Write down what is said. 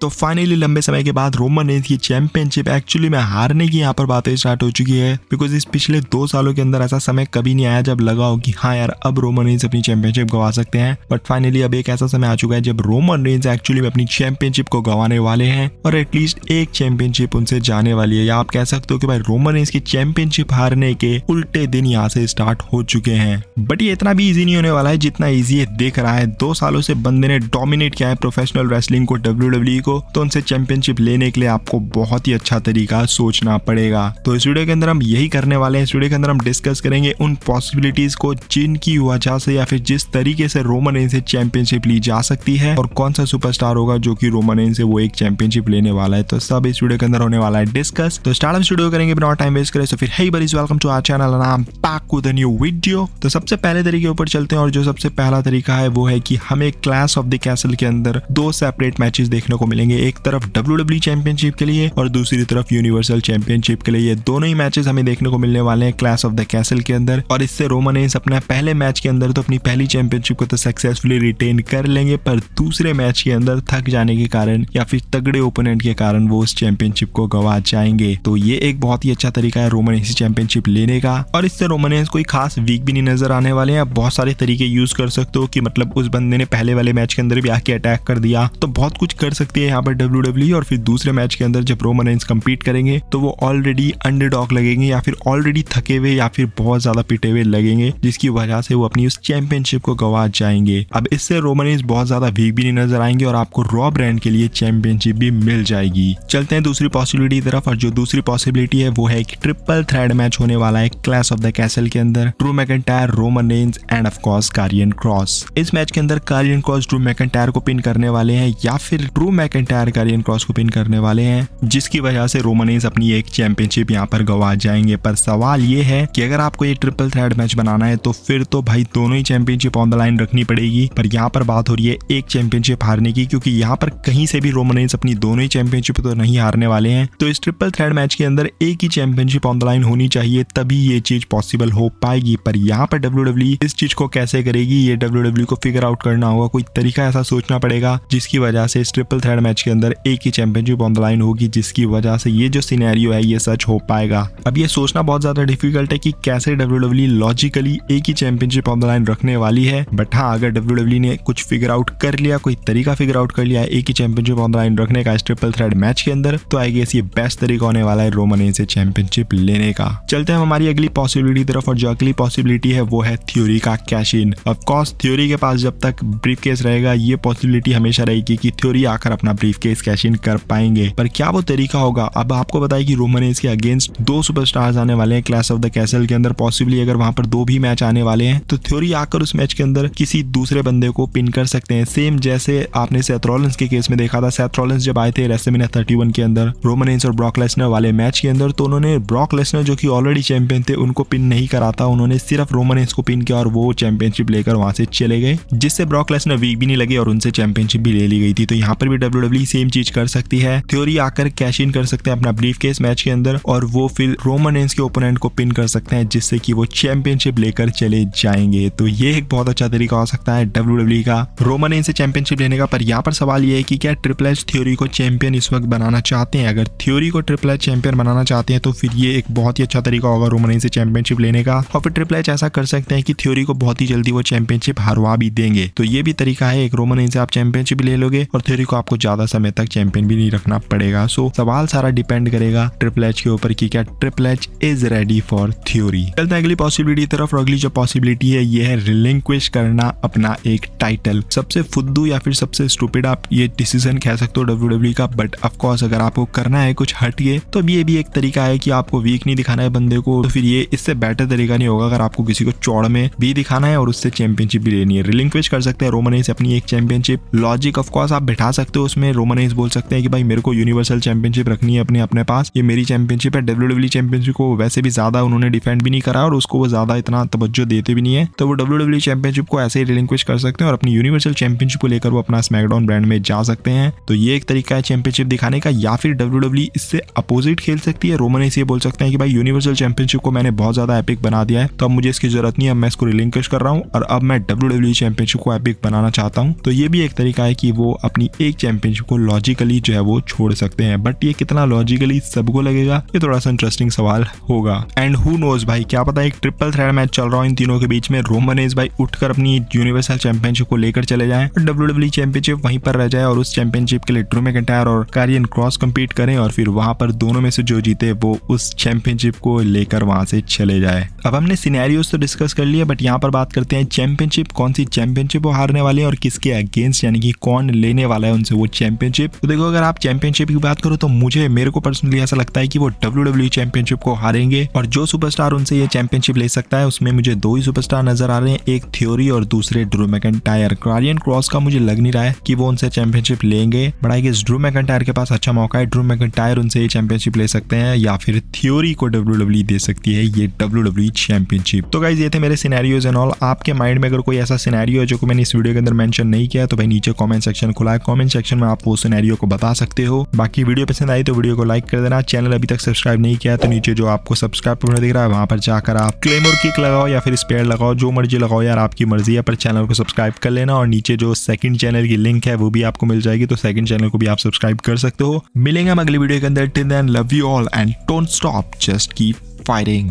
तो फाइनली लंबे समय के बाद रोमन रेंस की चैंपियनशिप एक्चुअली में हारने की यहाँ पर बातें स्टार्ट हो चुकी है, बिकॉज इस पिछले 2 सालों के अंदर ऐसा समय कभी नहीं आया जब लगा हो कि हाँ यार अब रोमन रेंस अपनी चैंपियनशिप गवा सकते हैं। बट फाइनली अब एक ऐसा समय आ चुका है जब रोमन रेंस एक्चुअली में अपनी चैंपियनशिप को गंवाने वाले हैं और एटलीस्ट एक चैंपियनशिप उनसे जाने वाली है, या आप कह सकते हो कि भाई रोमन रेंस की चैंपियनशिप हारने के उल्टे दिन यहाँ से स्टार्ट हो चुके हैं। बट ये इतना भी इजी नहीं होने वाला है जितना इजी ये दिख रहा है। 2 सालों से बंदे ने डोमिनेट किया है प्रोफेशनल रेसलिंग को, WWE को, तो उनसे चैंपियनशिप लेने के लिए आपको बहुत ही अच्छा तरीका सोचना पड़ेगा। तो इस वीडियो के अंदर हम यही करने वाले हैं। इस वीडियो के अंदर हम डिस्कस करेंगे उन पॉसिबिलिटीज को जिनकी वजह से या फिर जिस तरीके से रोमन रेंस से चैंपियनशिप ली जा सकती है और कौन सा सुपरस्टार होगा जो कि रोमन रेंस से वो एक चैंपियनशिप लेने वाला है। तो सब इस वीडियो के अंदर होने वाला है डिस्कस। तो स्टार्ट इस वीडियो करेंगे बिना टाइम वेस्ट करे। तो फिर hey buddies, welcome to our channel and I am back with a new video. तो सबसे पहले तरीके ऊपर चलते हैं और जो सबसे पहला तरीका है वो है कि हमें क्लैश ऑफ द कैसल के अंदर 2 सेपरेट मैचेस देखने को मिलेंगे। एक तरफ WWE चैंपियनशिप के लिए और दूसरी तरफ यूनिवर्सल चैंपियनशिप के लिए। ये दोनों ही मैचेस हमें देखने को मिलने वाले हैं क्लैश ऑफ द कैसल के अंदर। और इससे रोमन रेंस अपना पहले मैच के अंदर तो अपनी पहली चैंपियनशिप को तो सक्सेसफुली रिटेन कर लेंगे, पर दूसरे मैच के अंदर थक जाने के कारण या फिर तगड़े ओपोनेंट के कारण वो उस चैंपियनशिप को गंवा जाएंगे। तो ये एक बहुत ही अच्छा तरीका है रोमन रेंस चैंपियनशिप लेने का। और इससे रोमन रेंस कोई खास वीक भी नहीं नजर आने वाले हैं। बहुत सारे तरीके यूज कर सकते हो कि मतलब उस बंदे ने पहले वाले मैच के अंदर भी आके अटैक कर दिया, तो बहुत कुछ कर सकती है यहाँ पर WWE। और फिर दूसरे मैच के अंदर जब रोमन रेंस कंपीट करेंगे तो वो ऑलरेडी अंडरडॉग लगेंगे या फिर ऑलरेडी थके हुए या फिर बहुत ज्यादा पिटे हुए लगेंगे, जिसकी वजह से वो अपनी उस चैंपियनशिप को गंवा जाएंगे। अब इससे रोमन रेंस बहुत ज्यादा वीक भी नहीं नजर आएंगे और आपको रॉ ब्रांड के लिए चैंपियनशिप भी मिल जाएगी। चलते हैं दूसरी पॉसिबिलिटी की तरफ। और जो दूसरी पॉसिबिलिटी है वो है कि ट्रिपल थ्रेड मैच होने वाला है क्लैश ऑफ द कैसल के अंदर। Drew McIntyre, Roman Reigns and of course Karrion Kross. इस मैच के अंदर कारियन क्रॉस ड्रू मैकइंटायर को पिन करने वाले हैं या फिर ड्रू मैकइंटायर कारियन क्रॉस को पिन करने वाले हैं, जिसकी वजह से रोमन रेंस अपनी एक चैंपियनशिप यहाँ पर गंवा जाएंगे। पर सवाल ये है कि अगर आपको ये ट्रिपल थ्रेड मैच बनाना है तो फिर तो भाई दोनों ही चैंपियनशिप ऑन द लाइन रखनी पड़ेगी। पर यहाँ पर बात हो रही है एक चैंपियनशिप हारने की, क्योंकि यहाँ पर कहीं से भी रोमन रेंस अपनी दोनों ही चैंपियनशिप तो नहीं हारने वाले हैं। तो इस ट्रिपल थ्रेड मैच के अंदर एक ही चैंपियनशिप ऑन द लाइन होनी चाहिए, तभी ये चीज पॉसिबल हो पाएगी। पर यहाँ पर WWE इस चीज को कैसे करेगी ये WWE को फिगर आउट करना होगा। कोई तरीका ऐसा सोचना पड़ेगा जिसकी वजह से इस ट्रिपल थ्रेड मैच के अंदर एक ही चैंपियनशिप ऑन द लाइन होगी, जिसकी वजह से ये जो सिनेरियो है ये सच हो पाएगा। अब ये सोचना बहुत ज्यादा डिफिकल्ट है कि कैसे WWE लॉजिकली एक ही चैंपियनशिप ऑन द लाइन रखने वाली है। बट हाँ, अगर WWE ने कुछ फिगर आउट कर लिया, कोई तरीका फिगर आउट कर लिया एक ही चैंपियनशिप ऑन द लाइन रखने का इस ट्रिपल थ्रेड मैच के अंदर, तो आई गेस ये बेस्ट तरीका होने वाला है रोमन रेंस से चैंपियनशिप लेने का। चलते हैं हमारी अगली पॉसिबिलिटी तरफ। और जो अगली पॉसिबिलिटी है वो है थ्योरी का cash in. Of course theory के पास जब तक ब्रीफ केस रहेगा ये पॉसिबिलिटी हमेशा रहेगी कि थ्योरी आकर अपना ब्रीफ केस कैश इन कर पाएंगे। पर क्या वो तरीका होगा? अब आपको बताया कि रोमन रेंस के अगेंस्ट 2 सुपरस्टार्स आने वाले हैं क्लैश ऑफ द कैसल के अंदर। पॉसिबली अगर वहां पर 2 भी मैच आने वाले हैं तो थ्योरी आकर उस मैच के अंदर किसी दूसरे बंदे को पिन कर सकते हैं। सेम जैसे आपने सेथ रॉलिंस के केस में देखा था। सेथ रॉलिंस जब आए थे रेसलमेनिया 31 के अंदर रोमन रेंस और ब्रॉक लेसनर वाले मैच के अंदर, तो उन्होंने ब्रॉक लेसनर जो कि ऑलरेडी चैंपियन थे उनको पिन नहीं करा था, उन्होंने सिर्फ रोमन रेंस को पिन किया और वो चैंपियनशिप लेकर वहां से चले गए, जिससे ब्रॉक लेसनर वीक भी नहीं लगे और उनसे चैंपियनशिप भी ले ली गई थी। तो यहाँ पर भी WWE सेम चीज कर सकती है। थ्योरी आकर कैश इन कर सकते हैं अपना ब्रीफ केस मैच के अंदर और वो फिर रोमन रेंस के ओपोनेंट को पिन कर सकते हैं, जिससे कि वो चैंपियनशिप लेकर चले जाएंगे। तो ये एक बहुत अच्छा तरीका हो सकता है WWE का रोमन रेंस से चैंपियनशिप लेने का। पर यहाँ पर सवाल ये है कि क्या ट्रिपल एच थ्योरी को चैंपियन इस वक्त बनाना चाहते हैं? अगर थ्योरी को ट्रिपल एच चैंपियन बनाना चाहते हैं तो फिर ये एक बहुत ही अच्छा तरीका होगा रोमन रेंस से चैंपियनशिप लेने का। और फिर ट्रिपल एच ऐसा कर सकते हैं कि थ्योरी को बहुत ही जल्दी वो चैंपियनशिप हरवा भी देंगे। तो ये भी तरीका है एक, रोमन रेंस से आप चैंपियनशिप ले लोगे और थ्योरी को आपको ज्यादा समय तक चैंपियन भी नहीं रखना पड़ेगा। सो सवाल सारा डिपेंड करेगा ट्रिपल एच के ऊपर कि क्या triple H is ready for theory. चलते हैं अगली पॉसिबिलिटी तरफ। और अगली जो पॉसिबिलिटी है ये है रिलिंक्विश करना अपना एक टाइटल। सबसे फुद्दू या फिर सबसे स्टूपिड आप ये डिसीजन कह सकते हो WWE का, बट ऑफ कोर्स अगर आपको करना है कुछ हटिए तो ये भी एक तरीका है कि आपको वीक नहीं दिखाना है बंदे को, तो फिर ये इससे बेटर तरीका नहीं होगा अगर आपको किसी को चौड़ में भी दिखाना है और उससे चैंपियनशिप भी लेनी है। रिलिंक्विश कर सकते हैं रोमन रेंस अपनी एक चैंपियनशिप। लॉजिक ऑफ कोर्स आप बैठा सकते हो उसमें। रोमन रेंस बोल सकते हैं कि भाई मेरे को यूनिवर्सल चैंपियनशिप रखनी है अपने पास, ये मेरी चैंपियनशिप है। WWE चैंपियनशिप को वैसे भी ज्यादा उन्होंने डिफेंड भी नहीं करा और उसको वो ज्यादा इतना तवज्जो देते भी नहीं है, तो वो WWE चैंपियनशिप को ऐसे ही रिलिंक्विश कर सकते हैं और अपनी यूनिवर्सल चैंपियनशिप को लेकर वो अपना स्मैकडाउन ब्रांड में जा सकते हैं। तो ये एक तरीका है चैंपियनशिप दिखाने का। या फिर WWE इससे अपोजिट खेल सकती है। रोमन रेंस ये बोल सकते हैं कि भाई यूनिवर्सल चैंपियनशिप को मैंने बहुत ज्यादा एपिक बना दिया है, तो अब मुझे इसकी जरूरत नहीं है, अब मैं इसको रिलिंक्विश कर रहा हूँ और अब मैं WWE चैंपियनशिप को एपिक बनाना चाहता हूँ। तो ये भी एक तरीका है कि वो अपनी एक चैंपियनशिप चैंपियनशिप को लॉजिकली जो है वो छोड़ सकते हैं। बट ये कितना लॉजिकली सबको लगेगा, ये थोड़ा सा इंटरेस्टिंग सवाल होगा। एंड हु नोज भाई, क्या पता एक ट्रिपल थ्रेट मैच चल रहा हो इन तीनों के बीच में, रोमन रेंस भाई उठकर अपनी यूनिवर्सल चैंपियनशिप को लेकर चले जाएं और WWE चैंपियनशिप वहीं पर रह जाए और उस चैंपियनशिप के लिए ड्रू मैकिंटायर और कारियन क्रॉस कम्पीट करें और फिर वहां पर दोनों में से जो जीते वो उस चैंपियनशिप को लेकर वहां से चले जाए। अब हमने सिनेरियोस तो डिस्कस कर लिया, बट यहाँ पर बात करते हैं चैंपियनशिप, कौन सी चैंपियनशिप वो हारने वाले हैं और किसके अगेंस्ट, यानी कि कौन लेने वाला है उनसे वो चैंपियनशिप। तो देखो, अगर आप चैंपियनशिप की बात करो तो मेरे को पर्सनली ऐसा लगता है कि वो WWE चैंपियनशिप को हारेंगे और जो सुपरस्टार उनसे ये चैंपियनशिप ले सकता है उसमें मुझे दो ही सुपरस्टार नजर आ रहे हैं, एक थ्योरी और दूसरे ड्रू मैकिंटायर। कारियन क्रॉस का मुझे लग नहीं रहा है कि वो उनसे चैंपियनशिप लेंगे, but I guess Drew McIntyre के पास अच्छा मौका है, ड्रू मैकिंटायर उनसे ये चैंपियनशिप ले सकते हैं या फिर थ्योरी को WWE दे सकती है ये WWE चैंपियनशिप। तो गाइस ये थे मेरे सिनेरियोज एंड ऑल। आपके माइंड में अगर कोई ऐसा सिनेरियो है जो मैंने इस वीडियो के अंदर मेंशन नहीं किया तो भाई नीचे कमेंट सेक्शन खुला है, कमेंट सेक्शन में आप वो सिनेरियो को बता सकते हो। बाकी वीडियो पसंद आई तो वीडियो को लाइक कर देना, चैनल अभी तक सब्सक्राइब नहीं किया तो नीचे जो आपको सब्सक्राइब बटन दिख रहा है वहां पर जाकर आप क्लेम और किक लगाओ या फिर स्पेयर लगाओ, जो मर्जी लगाओ यार, आपकी मर्जी है, पर चैनल को सब्सक्राइब कर लेना। और नीचे जो सेकंड चैनल की लिंक है वो भी आपको मिल जाएगी, तो सेकंड चैनल को भी आप सब्सक्राइब कर सकते हो। मिलेंगे हम अगली वीडियो के अंदर। Till then love you all and don't stop, just keep fighting.